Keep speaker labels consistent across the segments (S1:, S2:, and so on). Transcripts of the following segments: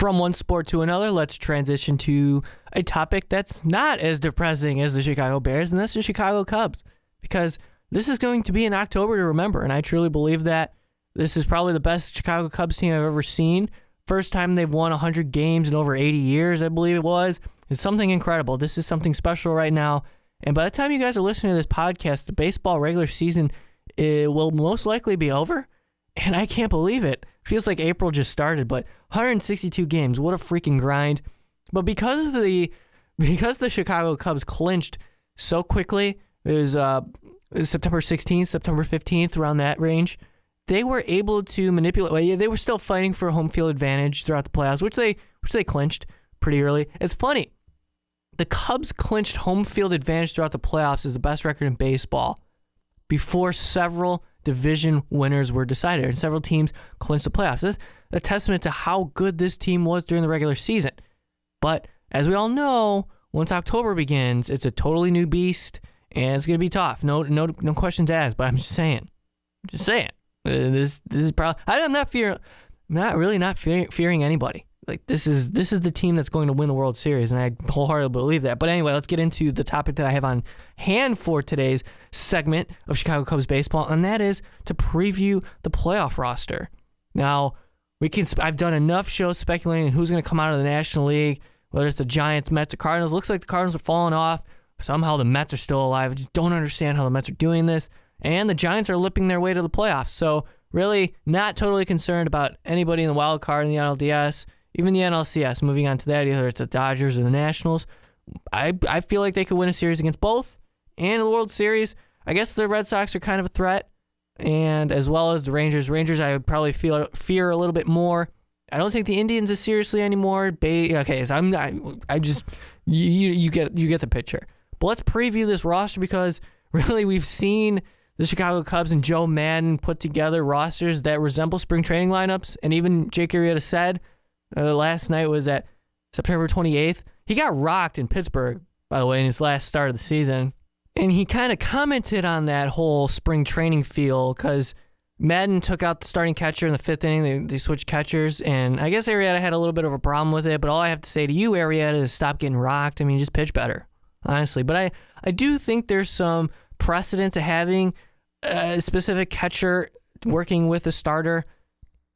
S1: From one sport to another, let's transition to a topic that's not as depressing as the Chicago Bears, and that's the Chicago Cubs. Because this is going to be an October to remember, and I truly believe that this is probably the best Chicago Cubs team I've ever seen. First time they've won 100 games in over 80 years, I believe it was. It's something incredible. This is something special right now. And by the time you guys are listening to this podcast, the baseball regular season will most likely be over. And I can't believe it. Feels like April just started, but 162 games. What a freaking grind. But because the Chicago Cubs clinched so quickly, it was September 16th, September 15th, around that range, they were able to manipulate. Well, they were still fighting for a home field advantage throughout the playoffs, which they clinched pretty early. It's funny. The Cubs clinched home field advantage throughout the playoffs as the best record in baseball before several division winners were decided, and several teams clinched the playoffs. This is a testament to how good this team was during the regular season. But as we all know, once October begins, it's a totally new beast, and it's going to be tough. No questions asked. But I'm just saying. This is probably. I'm not fearing anybody. Like this is the team that's going to win the World Series, and I wholeheartedly believe that. But anyway, let's get into the topic that I have on hand for today's segment of Chicago Cubs baseball, and that is to preview the playoff roster. Now, I've done enough shows speculating who's going to come out of the National League, whether it's the Giants, Mets, or Cardinals. Looks like the Cardinals are falling off. Somehow the Mets are still alive. I just don't understand how the Mets are doing this. And the Giants are lipping their way to the playoffs. So really not totally concerned about anybody in the wild card in the NLDS. Even the NLCS, moving on to that, either it's the Dodgers or the Nationals. I feel like they could win a series against both. And in the World Series, I guess the Red Sox are kind of a threat. And as well as the Rangers. Rangers, I would probably fear a little bit more. I don't take the Indians as seriously anymore. Okay, so I just you get the picture. But let's preview this roster because really we've seen the Chicago Cubs and Joe Madden put together rosters that resemble spring training lineups. And even Jake Arrieta said last night was at September 28th. He got rocked in Pittsburgh, by the way, in his last start of the season. And he kind of commented on that whole spring training feel because Madden took out the starting catcher in the fifth inning. They switched catchers, and I guess Arrieta had a little bit of a problem with it. But all I have to say to you, Arrieta, is stop getting rocked. I mean, just pitch better, honestly. But I do think there's some precedent to having a specific catcher working with a starter,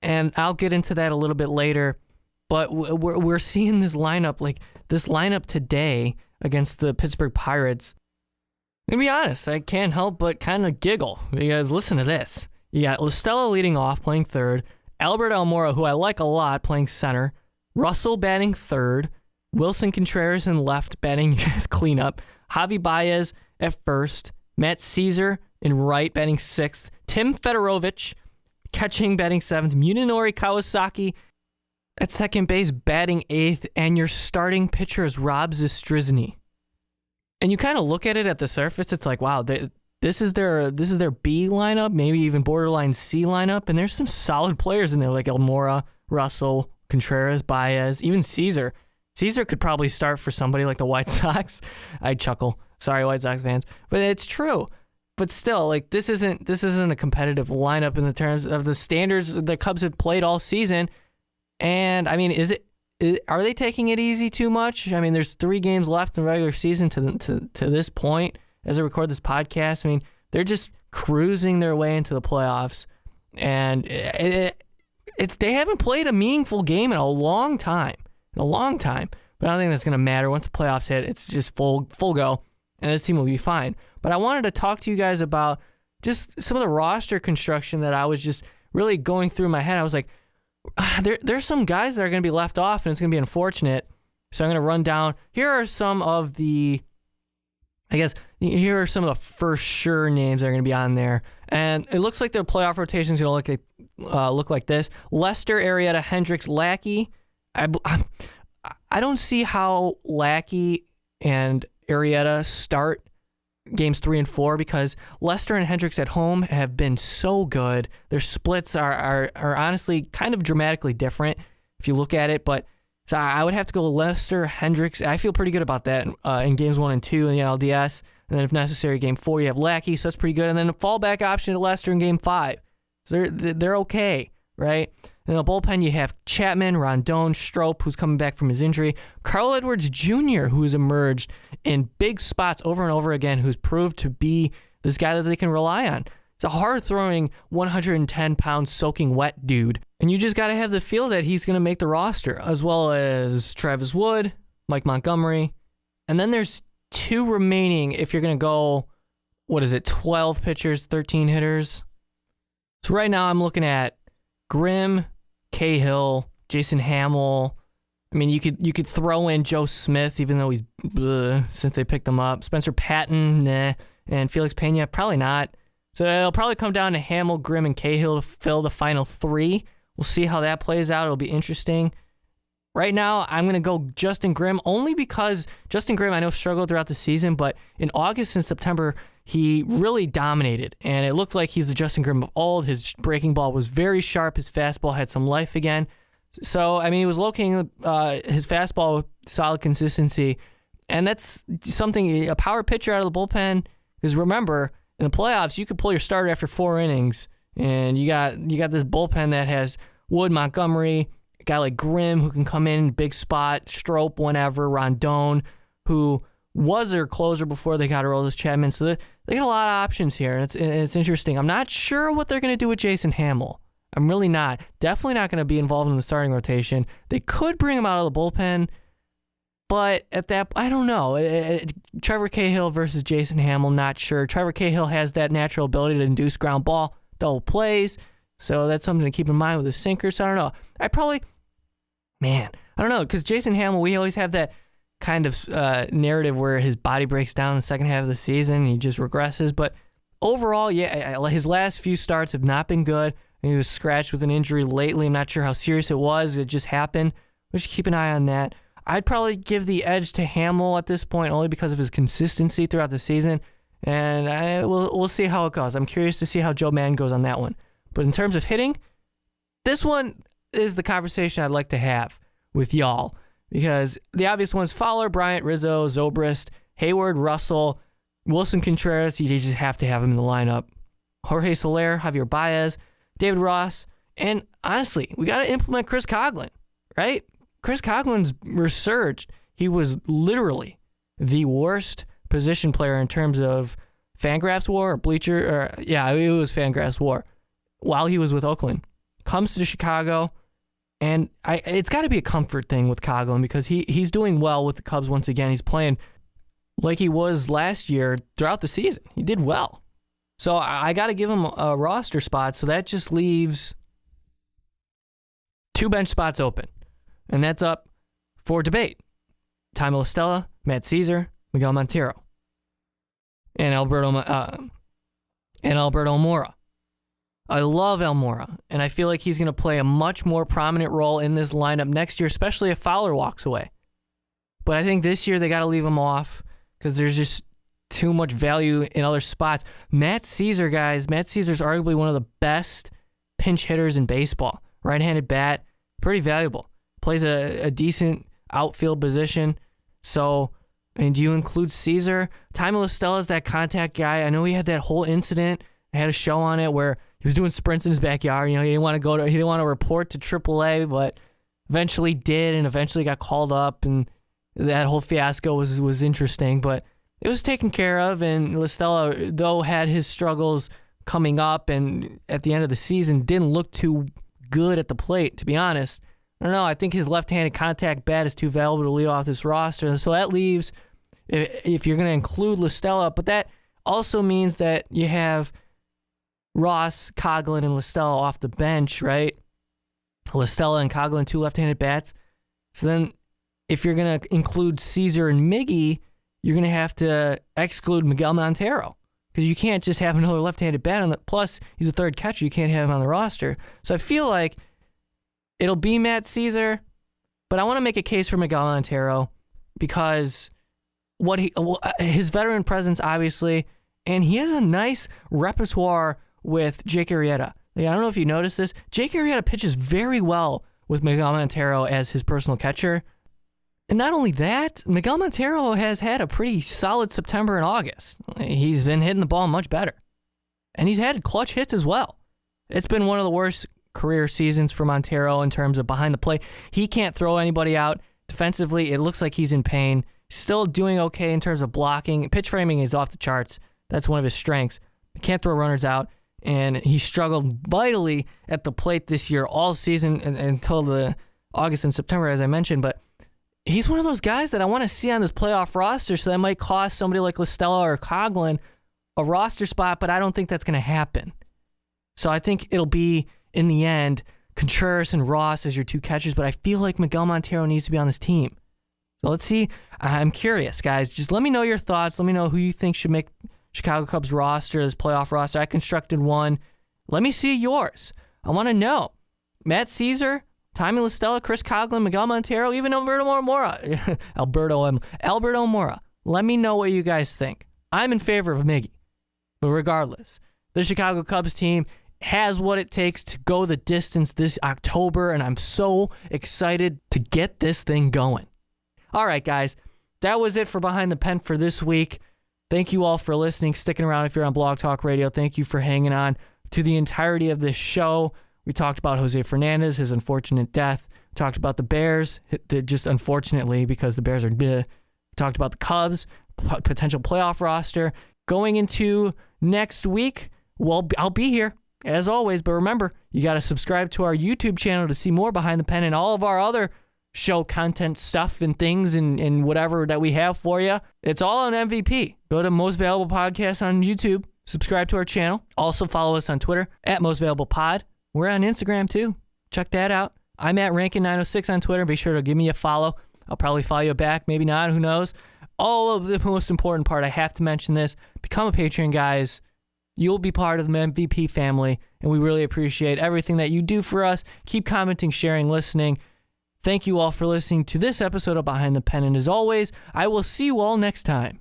S1: and I'll get into that a little bit later. But we're seeing this lineup today against the Pittsburgh Pirates. I'm going to be honest, I can't help but kind of giggle. You guys, listen to this. You got Listella leading off, playing third. Albert Almora, who I like a lot, playing center. Russell batting third. Wilson Contreras in left, batting as cleanup. Javi Baez at first. Matt Caesar in right, batting sixth. Tim Fedorovich catching, batting seventh. Munenori Kawasaki at second base, batting eighth. And your starting pitcher is Rob Zastryzny. And you kind of look at it at the surface, it's like, wow, this is their B lineup, maybe even borderline C lineup, and there's some solid players in there like Almora, Russell, Contreras, Baez, even Caesar. Caesar could probably start for somebody like the White Sox. I chuckle. Sorry, White Sox fans, but it's true. But still, like this isn't a competitive lineup in the terms of the standards the Cubs have played all season. And I mean, are they taking it easy too much? I mean, there's 3 games left in the regular season to this point as I record this podcast. I mean, they're just cruising their way into the playoffs, and they haven't played a meaningful game in a long time. But I don't think that's going to matter. Once the playoffs hit, it's just full go, and this team will be fine. But I wanted to talk to you guys about just some of the roster construction that I was just really going through in my head. I was like, there's some guys that are going to be left off, and it's going to be unfortunate. So I'm going to run down. Here are some of the for sure names that are going to be on there. And it looks like their playoff rotation is going to look like this. Lester, Arrieta, Hendricks, Lackey. I don't see how Lackey and Arrieta start games 3 and 4 because Lester and Hendricks at home have been so good. Their splits are honestly kind of dramatically different if you look at it. But so I would have to go Lester, Hendricks. I feel pretty good about that in games 1 and 2 in the LDS. And then if necessary, game 4 you have Lackey, so that's pretty good. And then a fallback option to Lester in game 5. So they're okay, right? In the bullpen, you have Chapman, Rondon, Strop, who's coming back from his injury, Carl Edwards Jr., who has emerged in big spots over and over again, who's proved to be this guy that they can rely on. It's a hard-throwing, 110-pound soaking wet dude. And you just got to have the feel that he's going to make the roster, as well as Travis Wood, Mike Montgomery. And then there's 2 remaining if you're going to go, 12 pitchers, 13 hitters. So right now I'm looking at Grimm, Cahill, Jason Hamill. I mean, you could throw in Joe Smith, even though he's since they picked him up. Spencer Patton, nah. And Felix Pena, probably not. So it'll probably come down to Hamill, Grimm, and Cahill to fill the final 3. We'll see how that plays out. It'll be interesting. Right now, I'm going to go Justin Grimm, only because Justin Grimm, I know, struggled throughout the season, but in August and September, he really dominated, and it looked like he's the Justin Grimm of old. His breaking ball was very sharp. His fastball had some life again. So, I mean, he was locating his fastball with solid consistency, and that's something, a power pitcher out of the bullpen, because remember, in the playoffs, you could pull your starter after 4 innings, and you got this bullpen that has Wood, Montgomery, a guy like Grimm who can come in big spot, Strop whenever, Rondon, who was their closer before they got Aroldis Chapman. So they got a lot of options here, and it's interesting. I'm not sure what they're going to do with Jason Hamill. I'm really not. Definitely not going to be involved in the starting rotation. They could bring him out of the bullpen, but at that, I don't know. Trevor Cahill versus Jason Hamill, not sure. Trevor Cahill has that natural ability to induce ground ball, double plays, so that's something to keep in mind with a sinker. So I don't know. I don't know, because Jason Hamill, we always have that kind of narrative where his body breaks down in the second half of the season. He just regresses. But overall, yeah, his last few starts have not been good. He was scratched with an injury lately. I'm not sure how serious it was. It just happened. We should keep an eye on that. I'd probably give the edge to Hamill at this point only because of his consistency throughout the season. And we'll see how it goes. I'm curious to see how Joe Madden goes on that one. But in terms of hitting, this one is the conversation I'd like to have with y'all. Because the obvious ones, Fowler, Bryant, Rizzo, Zobrist, Hayward, Russell, Wilson Contreras, you just have to have him in the lineup. Jorge Soler, Javier Baez, David Ross, and honestly, we got to implement Chris Coghlan, right? Chris Coughlin's resurged. He was literally the worst position player in terms of Fangraphs WAR or Bleacher, it was Fangraphs WAR, while he was with Oakland. Comes to Chicago, and it's got to be a comfort thing with Coghlan because he's doing well with the Cubs once again. He's playing like he was last year throughout the season. He did well. So I got to give him a roster spot, so that just leaves 2 bench spots open. And that's up for debate. Tommy LaStella, Matt Caesar, Miguel Montero, and Alberto Mora. I love Almora, and I feel like he's going to play a much more prominent role in this lineup next year, especially if Fowler walks away. But I think this year they got to leave him off because there's just too much value in other spots. Matt Caesar, guys, Matt Caesar's arguably one of the best pinch hitters in baseball. Right-handed bat, pretty valuable. Plays a decent outfield position. So, I mean, do you include Caesar? Tommy LaStella is that contact guy. I know he had that whole incident. I had a show on it where he was doing sprints in his backyard. You know, he didn't want to report to AAA, but eventually did, and eventually got called up, and that whole fiasco was interesting. But it was taken care of, and LaStella, though, had his struggles coming up, and at the end of the season, didn't look too good at the plate, to be honest. I don't know. I think his left-handed contact bat is too valuable to lead off this roster. So that leaves, if you're going to include LaStella, but that also means that you have Ross, Coghlan, and LaStella off the bench, right? LaStella and Coghlan, 2 left-handed bats. So then if you're going to include Caesar and Miggy, you're going to have to exclude Miguel Montero because you can't just have another left-handed bat on the, plus he's a third catcher. You can't have him on the roster. So I feel like it'll be Matt Caesar, but I want to make a case for Miguel Montero because his veteran presence, obviously, and he has a nice repertoire with Jake Arrieta. Like, I don't know if you noticed this. Jake Arrieta pitches very well with Miguel Montero as his personal catcher. And not only that, Miguel Montero has had a pretty solid September and August. He's been hitting the ball much better. And he's had clutch hits as well. It's been one of the worst career seasons for Montero in terms of behind the plate. He can't throw anybody out. Defensively, it looks like he's in pain. Still doing okay in terms of blocking. Pitch framing is off the charts. That's one of his strengths. He can't throw runners out, and he struggled vitally at the plate this year all season until the August and September, as I mentioned. But he's one of those guys that I want to see on this playoff roster, so that might cost somebody like Listella or Coughlin a roster spot, but I don't think that's going to happen. So I think it'll be, in the end, Contreras and Ross as your two catchers, but I feel like Miguel Montero needs to be on this team. So let's see. I'm curious, guys. Just let me know your thoughts. Let me know who you think should make Chicago Cubs roster, this playoff roster. I constructed one. Let me see yours. I want to know. Matt Caesar, Tommy Listella, Chris Coughlin, Miguel Montero, even Alberto Mora. Alberto Mora. Let me know what you guys think. I'm in favor of Miggy. But regardless, the Chicago Cubs team has what it takes to go the distance this October, and I'm so excited to get this thing going. All right, guys, that was it for Behind the Pen for this week. Thank you all for listening, sticking around if you're on Blog Talk Radio. Thank you for hanging on to the entirety of this show. We talked about Jose Fernandez, his unfortunate death. We talked about the Bears, just unfortunately because the Bears are bleh. We talked about the Cubs, potential playoff roster. Going into next week, well, I'll be here as always, but remember, you got to subscribe to our YouTube channel to see more Behind the Pen and all of our other show content stuff and things and whatever that we have for you. It's all on MVP. Go to Most Valuable Podcast on YouTube. Subscribe to our channel. Also follow us on Twitter at Most Valuable Pod. We're on Instagram too. Check that out. I'm at Rankin906 on Twitter. Be sure to give me a follow. I'll probably follow you back. Maybe not. Who knows? All of the most important part, I have to mention this. Become a Patreon, guys. You'll be part of the MVP family, and we really appreciate everything that you do for us. Keep commenting, sharing, listening. Thank you all for listening to this episode of Behind the Pen, and as always, I will see you all next time.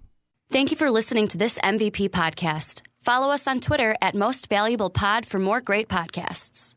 S2: Thank you for listening to this MVP podcast. Follow us on Twitter at Most Valuable Pod for more great podcasts.